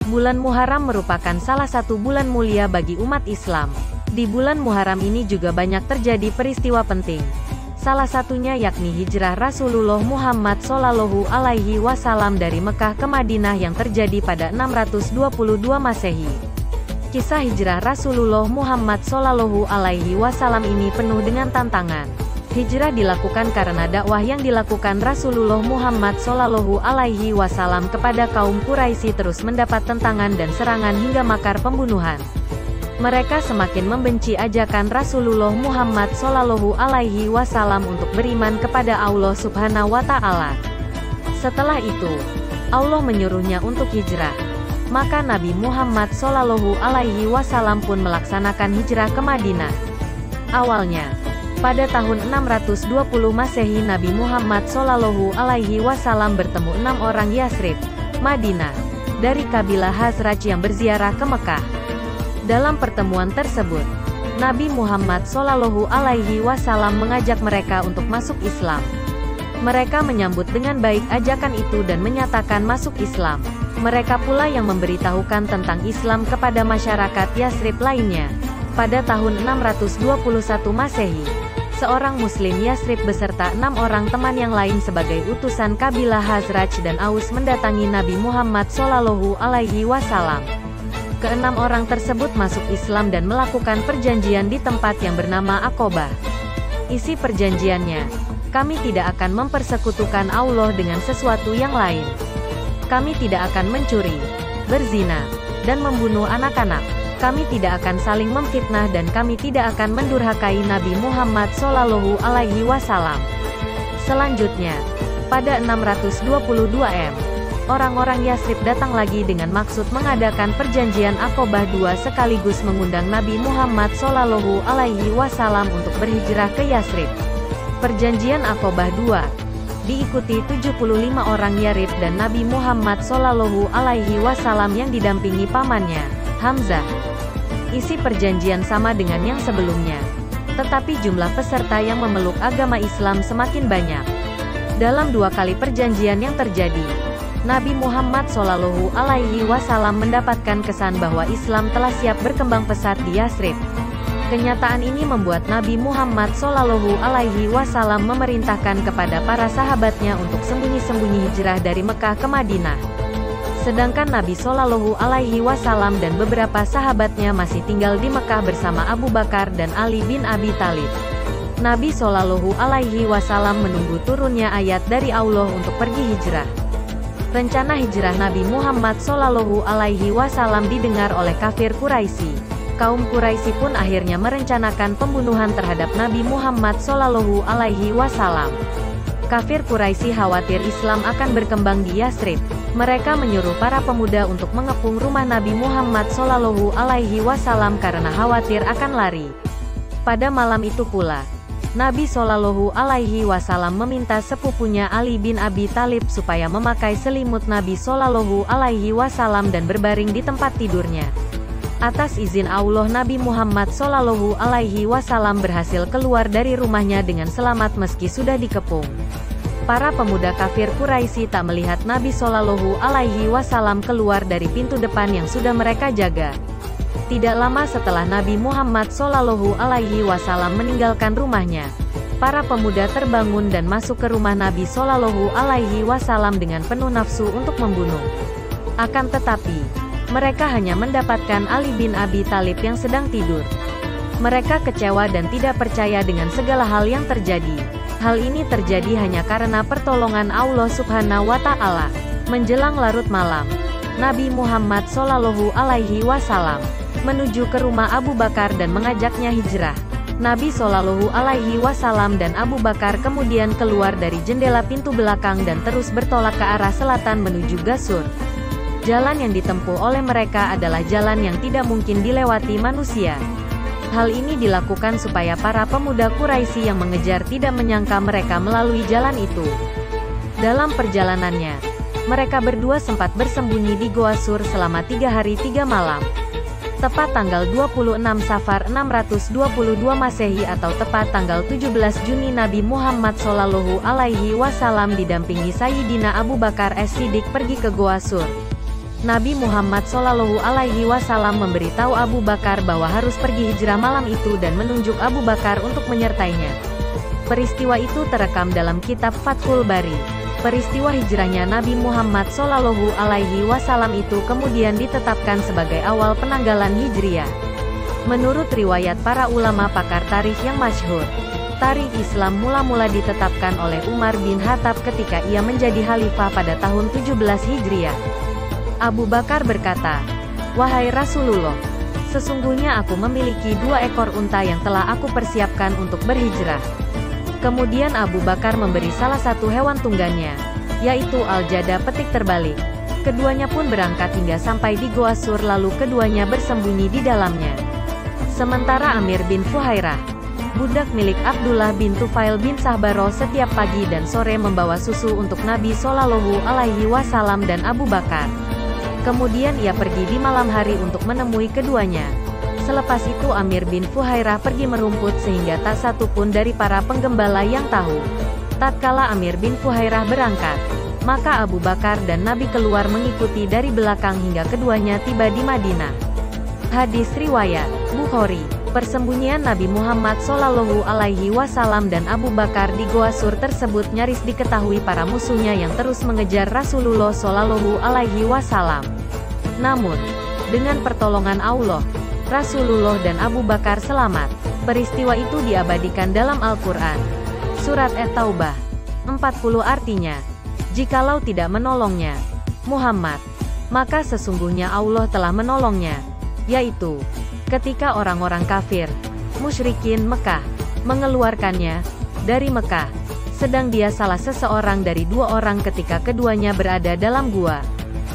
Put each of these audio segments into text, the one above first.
Bulan Muharram merupakan salah satu bulan mulia bagi umat Islam. Di bulan Muharram ini juga banyak terjadi peristiwa penting. Salah satunya yakni hijrah Rasulullah Muhammad Shallallahu Alaihi Wasallam dari Mekah ke Madinah yang terjadi pada 622 Masehi. Kisah hijrah Rasulullah Muhammad Shallallahu Alaihi Wasallam ini penuh dengan tantangan. Hijrah dilakukan karena dakwah yang dilakukan Rasulullah Muhammad Shallallahu Alaihi Wasallam kepada kaum Quraisy terus mendapat tentangan dan serangan hingga makar pembunuhan. Mereka semakin membenci ajakan Rasulullah Muhammad Shallallahu Alaihi Wasallam untuk beriman kepada Allah Subhanahu wa Ta'ala. Setelah itu, Allah menyuruhnya untuk hijrah. Maka Nabi Muhammad Shallallahu Alaihi Wasallam pun melaksanakan hijrah ke Madinah. Awalnya, pada tahun 620 Masehi, Nabi Muhammad Shallallahu Alaihi Wasallam bertemu 6 orang Yasrib, Madinah, dari kabilah Khazraj yang berziarah ke Mekah. Dalam pertemuan tersebut, Nabi Muhammad Shallallahu Alaihi Wasallam mengajak mereka untuk masuk Islam. Mereka menyambut dengan baik ajakan itu dan menyatakan masuk Islam. Mereka pula yang memberitahukan tentang Islam kepada masyarakat Yasrib lainnya. Pada tahun 621 Masehi, seorang Muslim Yasrib beserta 6 orang teman yang lain sebagai utusan kabilah Khazraj dan Aus mendatangi Nabi Muhammad Shallallahu Alaihi Wasallam. Keenam orang tersebut masuk Islam dan melakukan perjanjian di tempat yang bernama Aqobah. Isi perjanjiannya, kami tidak akan mempersekutukan Allah dengan sesuatu yang lain. Kami tidak akan mencuri, berzina, dan membunuh anak-anak. Kami tidak akan saling memfitnah dan kami tidak akan mendurhakai Nabi Muhammad Shallallahu Alaihi Wasallam. Selanjutnya, pada 622 M, orang-orang Yasrib datang lagi dengan maksud mengadakan perjanjian Aqobah II sekaligus mengundang Nabi Muhammad Shallallahu Alaihi Wasallam untuk berhijrah ke Yasrib. Perjanjian Aqobah II diikuti 75 orang Yasrib dan Nabi Muhammad Shallallahu Alaihi Wasallam yang didampingi pamannya, Hamzah. Isi perjanjian sama dengan yang sebelumnya, tetapi jumlah peserta yang memeluk agama Islam semakin banyak. Dalam 2 kali perjanjian yang terjadi, Nabi Muhammad Shallallahu Alaihi Wasallam mendapatkan kesan bahwa Islam telah siap berkembang pesat di Yasrib. Kenyataan ini membuat Nabi Muhammad Shallallahu Alaihi Wasallam memerintahkan kepada para sahabatnya untuk sembunyi-sembunyi hijrah dari Mekah ke Madinah. Sedangkan Nabi Shallallahu Alaihi Wasallam dan beberapa sahabatnya masih tinggal di Mekah bersama Abu Bakar dan Ali bin Abi Thalib. Nabi Shallallahu Alaihi Wasallam menunggu turunnya ayat dari Allah untuk pergi hijrah. Rencana hijrah Nabi Muhammad Shallallahu Alaihi Wasallam didengar oleh kafir Quraisy. Kaum Quraisy pun akhirnya merencanakan pembunuhan terhadap Nabi Muhammad Shallallahu Alaihi Wasallam. Kafir Quraisy khawatir Islam akan berkembang di Yasrib. Mereka menyuruh para pemuda untuk mengepung rumah Nabi Muhammad Shallallahu Alaihi Wasallam karena khawatir akan lari. Pada malam itu pula, Nabi Shallallahu Alaihi Wasallam meminta sepupunya Ali bin Abi Thalib supaya memakai selimut Nabi Shallallahu Alaihi Wasallam dan berbaring di tempat tidurnya. Atas izin Allah, Nabi Muhammad Shallallahu Alaihi Wasallam berhasil keluar dari rumahnya dengan selamat meski sudah dikepung. Para pemuda kafir Quraisy tak melihat Nabi Shallallahu Alaihi Wasallam keluar dari pintu depan yang sudah mereka jaga. Tidak lama setelah Nabi Muhammad Shallallahu Alaihi Wasallam meninggalkan rumahnya, para pemuda terbangun dan masuk ke rumah Nabi Shallallahu Alaihi Wasallam dengan penuh nafsu untuk membunuh. Akan tetapi, mereka hanya mendapatkan Ali bin Abi Thalib yang sedang tidur. Mereka kecewa dan tidak percaya dengan segala hal yang terjadi. Hal ini terjadi hanya karena pertolongan Allah Subhanahu wa Ta'ala. Menjelang larut malam, Nabi Muhammad Shallallahu Alaihi Wasallam menuju ke rumah Abu Bakar dan mengajaknya hijrah. Nabi Shallallahu Alaihi Wasallam dan Abu Bakar kemudian keluar dari jendela pintu belakang dan terus bertolak ke arah selatan menuju Gasur. Jalan yang ditempuh oleh mereka adalah jalan yang tidak mungkin dilewati manusia. Hal ini dilakukan supaya para pemuda Quraisy yang mengejar tidak menyangka mereka melalui jalan itu. Dalam perjalanannya, mereka berdua sempat bersembunyi di Goa Sur selama 3 hari 3 malam. Tepat tanggal 26 Safar 622 Masehi atau tepat tanggal 17 Juni, Nabi Muhammad Shallallahu Alaihi Wasallam didampingi Sayyidina Abu Bakar As-Siddiq pergi ke Goa Sur. Nabi Muhammad Shallallahu Alaihi Wasallam memberitahu Abu Bakar bahwa harus pergi hijrah malam itu dan menunjuk Abu Bakar untuk menyertainya. Peristiwa itu terekam dalam kitab Fathul Bari. Peristiwa hijrahnya Nabi Muhammad Shallallahu Alaihi Wasallam itu kemudian ditetapkan sebagai awal penanggalan Hijriah. Menurut riwayat para ulama pakar tarikh yang masyhur, tarikh Islam mula-mula ditetapkan oleh Umar bin Khattab ketika ia menjadi khalifah pada tahun 17 Hijriah. Abu Bakar berkata, "Wahai Rasulullah, sesungguhnya aku memiliki 2 ekor unta yang telah aku persiapkan untuk berhijrah." Kemudian Abu Bakar memberi salah satu hewan tunggannya, yaitu Al-Jada petik terbalik. Keduanya pun berangkat hingga sampai di Goa Sur lalu keduanya bersembunyi di dalamnya. Sementara Amir bin Fuhairah, budak milik Abdullah bin Tufail bin Sahbaro setiap pagi dan sore membawa susu untuk Nabi Shallallahu Alaihi Wasallam dan Abu Bakar. Kemudian ia pergi di malam hari untuk menemui keduanya. Selepas itu Amir bin Fuhairah pergi merumput sehingga tak satu pun dari para penggembala yang tahu. Tatkala Amir bin Fuhairah berangkat, maka Abu Bakar dan Nabi keluar mengikuti dari belakang hingga keduanya tiba di Madinah. Hadis riwayat Bukhari. Persembunyian Nabi Muhammad Shallallahu Alaihi Wasallam dan Abu Bakar di Goa Sur tersebut nyaris diketahui para musuhnya yang terus mengejar Rasulullah Shallallahu Alaihi Wasallam. Namun, dengan pertolongan Allah, Rasulullah dan Abu Bakar selamat. Peristiwa itu diabadikan dalam Al-Quran. Surat At-Taubah 40 artinya, "Jikalau tidak menolongnya, Muhammad, maka sesungguhnya Allah telah menolongnya," yaitu ketika orang-orang kafir, musyrikin Mekah, mengeluarkannya dari Mekah, sedang dia salah seseorang dari 2 orang ketika keduanya berada dalam gua.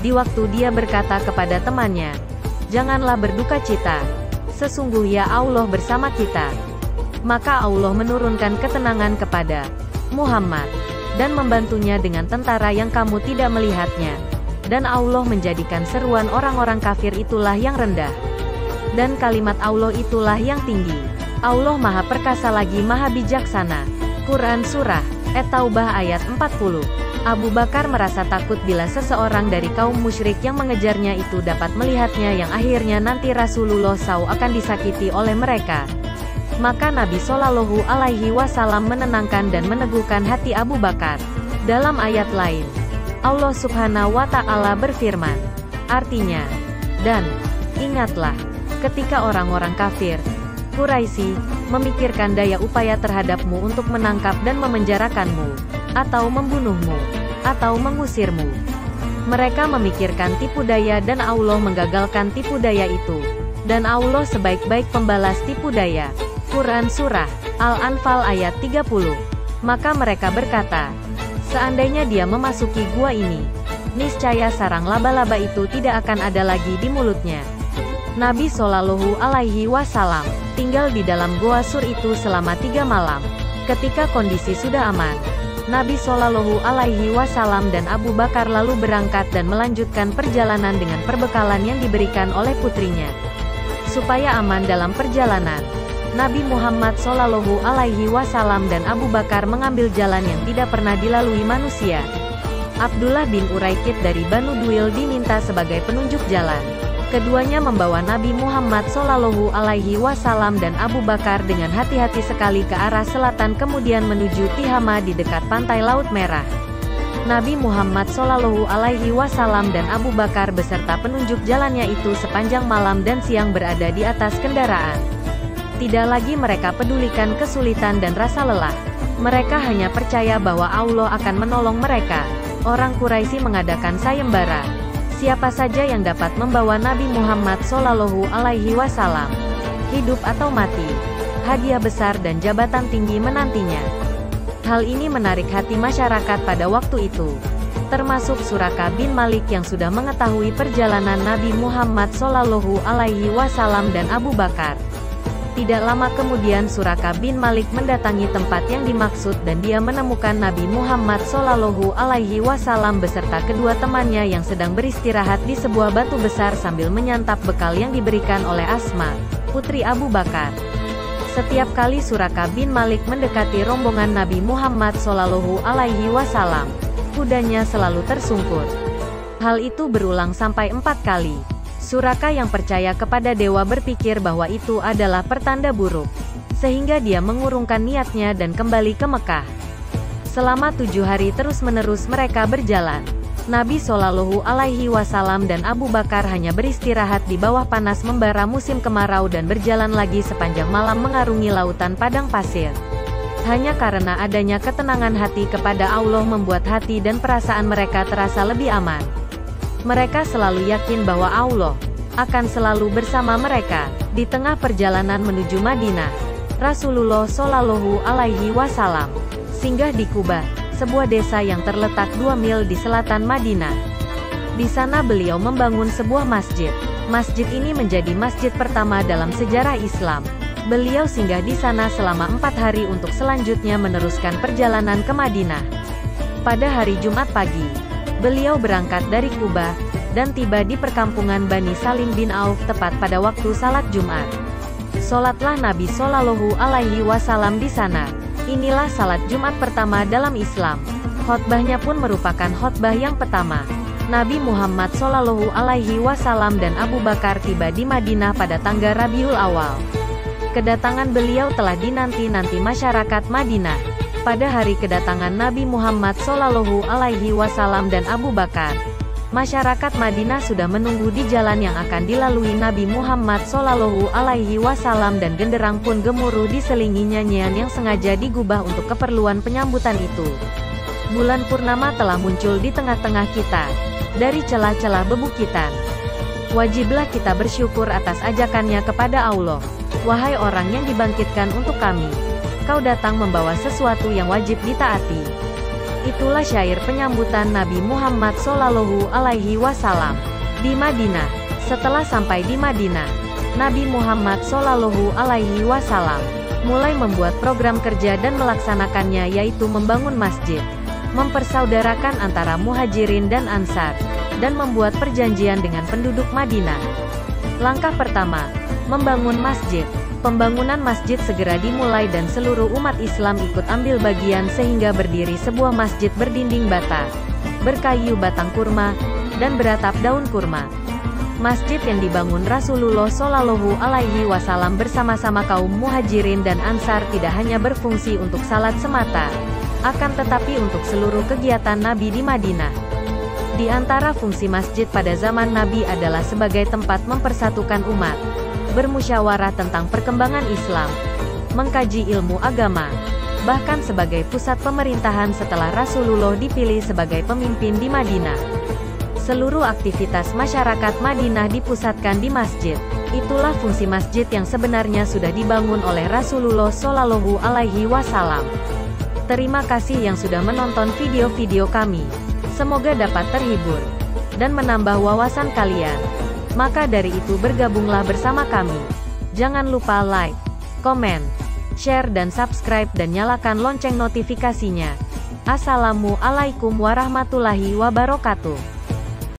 Di waktu dia berkata kepada temannya, "Janganlah berduka cita, sesungguhnya Allah bersama kita." Maka Allah menurunkan ketenangan kepada Muhammad, dan membantunya dengan tentara yang kamu tidak melihatnya. Dan Allah menjadikan seruan orang-orang kafir itulah yang rendah. Dan kalimat Allah itulah yang tinggi. Allah Maha Perkasa lagi Maha Bijaksana. Quran Surah At-Taubah ayat 40. Abu Bakar merasa takut bila seseorang dari kaum musyrik yang mengejarnya itu dapat melihatnya yang akhirnya nanti Rasulullah SAW akan disakiti oleh mereka. Maka Nabi Shallallahu Alaihi Wasallam menenangkan dan meneguhkan hati Abu Bakar. Dalam ayat lain, Allah Subhanahu wa Ta'ala berfirman, artinya, "Dan ingatlah, ketika orang-orang kafir, Quraisy, memikirkan daya upaya terhadapmu untuk menangkap dan memenjarakanmu, atau membunuhmu, atau mengusirmu. Mereka memikirkan tipu daya dan Allah menggagalkan tipu daya itu. Dan Allah sebaik-baik pembalas tipu daya." Quran Surah Al-Anfal ayat 30. Maka mereka berkata, "Seandainya dia memasuki gua ini, niscaya sarang laba-laba itu tidak akan ada lagi di mulutnya." Nabi Shallallahu Alaihi Wasallam tinggal di dalam Goa Sur itu selama 3 malam. Ketika kondisi sudah aman, Nabi Shallallahu Alaihi Wasallam dan Abu Bakar lalu berangkat dan melanjutkan perjalanan dengan perbekalan yang diberikan oleh putrinya. Supaya aman dalam perjalanan, Nabi Muhammad Shallallahu Alaihi Wasallam dan Abu Bakar mengambil jalan yang tidak pernah dilalui manusia. Abdullah bin Uraikid dari Banu Duil diminta sebagai penunjuk jalan. Keduanya membawa Nabi Muhammad Shallallahu Alaihi Wasallam dan Abu Bakar dengan hati-hati sekali ke arah selatan kemudian menuju Tihama di dekat pantai Laut Merah. Nabi Muhammad Shallallahu Alaihi Wasallam dan Abu Bakar beserta penunjuk jalannya itu sepanjang malam dan siang berada di atas kendaraan. Tidak lagi mereka pedulikan kesulitan dan rasa lelah. Mereka hanya percaya bahwa Allah akan menolong mereka. Orang Quraisy mengadakan sayembara. Siapa saja yang dapat membawa Nabi Muhammad Shallallahu Alaihi Wasallam, hidup atau mati, hadiah besar dan jabatan tinggi menantinya. Hal ini menarik hati masyarakat pada waktu itu, termasuk Suraka bin Malik yang sudah mengetahui perjalanan Nabi Muhammad Shallallahu Alaihi Wasallam dan Abu Bakar. Tidak lama kemudian Suraka bin Malik mendatangi tempat yang dimaksud dan dia menemukan Nabi Muhammad Shallallahu Alaihi Wasallam beserta kedua temannya yang sedang beristirahat di sebuah batu besar sambil menyantap bekal yang diberikan oleh Asma, putri Abu Bakar. Setiap kali Suraka bin Malik mendekati rombongan Nabi Muhammad Shallallahu Alaihi Wasallam, kudanya selalu tersungkur. Hal itu berulang sampai 4 kali. Suraka yang percaya kepada dewa berpikir bahwa itu adalah pertanda buruk, sehingga dia mengurungkan niatnya dan kembali ke Mekah. Selama 7 hari terus-menerus mereka berjalan. Nabi Shallallahu Alaihi Wasallam dan Abu Bakar hanya beristirahat di bawah panas membara musim kemarau dan berjalan lagi sepanjang malam mengarungi lautan padang pasir. Hanya karena adanya ketenangan hati kepada Allah membuat hati dan perasaan mereka terasa lebih aman. Mereka selalu yakin bahwa Allah akan selalu bersama mereka. Di tengah perjalanan menuju Madinah, Rasulullah Shallallahu Alaihi Wasallam singgah di Quba, sebuah desa yang terletak 2 mil di selatan Madinah. Di sana beliau membangun sebuah masjid. Masjid ini menjadi masjid pertama dalam sejarah Islam. Beliau singgah di sana selama 4 hari untuk selanjutnya meneruskan perjalanan ke Madinah. Pada hari Jumat pagi, beliau berangkat dari Quba, dan tiba di perkampungan Bani Salim bin Auf tepat pada waktu salat Jumat. Sholatlah Nabi Shallallahu Alaihi Wasallam di sana. Inilah salat Jumat pertama dalam Islam. Khotbahnya pun merupakan khotbah yang pertama. Nabi Muhammad Shallallahu Alaihi Wasallam dan Abu Bakar tiba di Madinah pada tanggal Rabiul Awal. Kedatangan beliau telah dinanti-nanti masyarakat Madinah. Pada hari kedatangan Nabi Muhammad Shallallahu Alaihi Wasallam dan Abu Bakar, masyarakat Madinah sudah menunggu di jalan yang akan dilalui Nabi Muhammad Shallallahu Alaihi Wasallam dan genderang pun gemuruh diselingi nyanyian yang sengaja digubah untuk keperluan penyambutan itu. Bulan purnama telah muncul di tengah-tengah kita, dari celah-celah bebukitan. Wajiblah kita bersyukur atas ajakannya kepada Allah. Wahai orang yang dibangkitkan untuk kami, kau datang membawa sesuatu yang wajib ditaati. Itulah syair penyambutan Nabi Muhammad Shallallahu Alaihi Wasallam di Madinah. Setelah sampai di Madinah, Nabi Muhammad Shallallahu Alaihi Wasallam mulai membuat program kerja dan melaksanakannya, yaitu membangun masjid, mempersaudarakan antara muhajirin dan ansar, dan membuat perjanjian dengan penduduk Madinah. Langkah pertama, membangun masjid. Pembangunan masjid segera dimulai dan seluruh umat Islam ikut ambil bagian sehingga berdiri sebuah masjid berdinding bata, berkayu batang kurma, dan beratap daun kurma. Masjid yang dibangun Rasulullah Shallallahu Alaihi Wasallam bersama-sama kaum muhajirin dan ansar tidak hanya berfungsi untuk salat semata, akan tetapi untuk seluruh kegiatan Nabi di Madinah. Di antara fungsi masjid pada zaman Nabi adalah sebagai tempat mempersatukan umat, bermusyawarah tentang perkembangan Islam, mengkaji ilmu agama, bahkan sebagai pusat pemerintahan setelah Rasulullah dipilih sebagai pemimpin di Madinah. Seluruh aktivitas masyarakat Madinah dipusatkan di masjid. Itulah fungsi masjid yang sebenarnya sudah dibangun oleh Rasulullah Shallallahu Alaihi Wasallam. Terima kasih yang sudah menonton video-video kami. Semoga dapat terhibur dan menambah wawasan kalian. Maka dari itu bergabunglah bersama kami. Jangan lupa like, komen, share dan subscribe dan nyalakan lonceng notifikasinya. Assalamualaikum warahmatullahi wabarakatuh.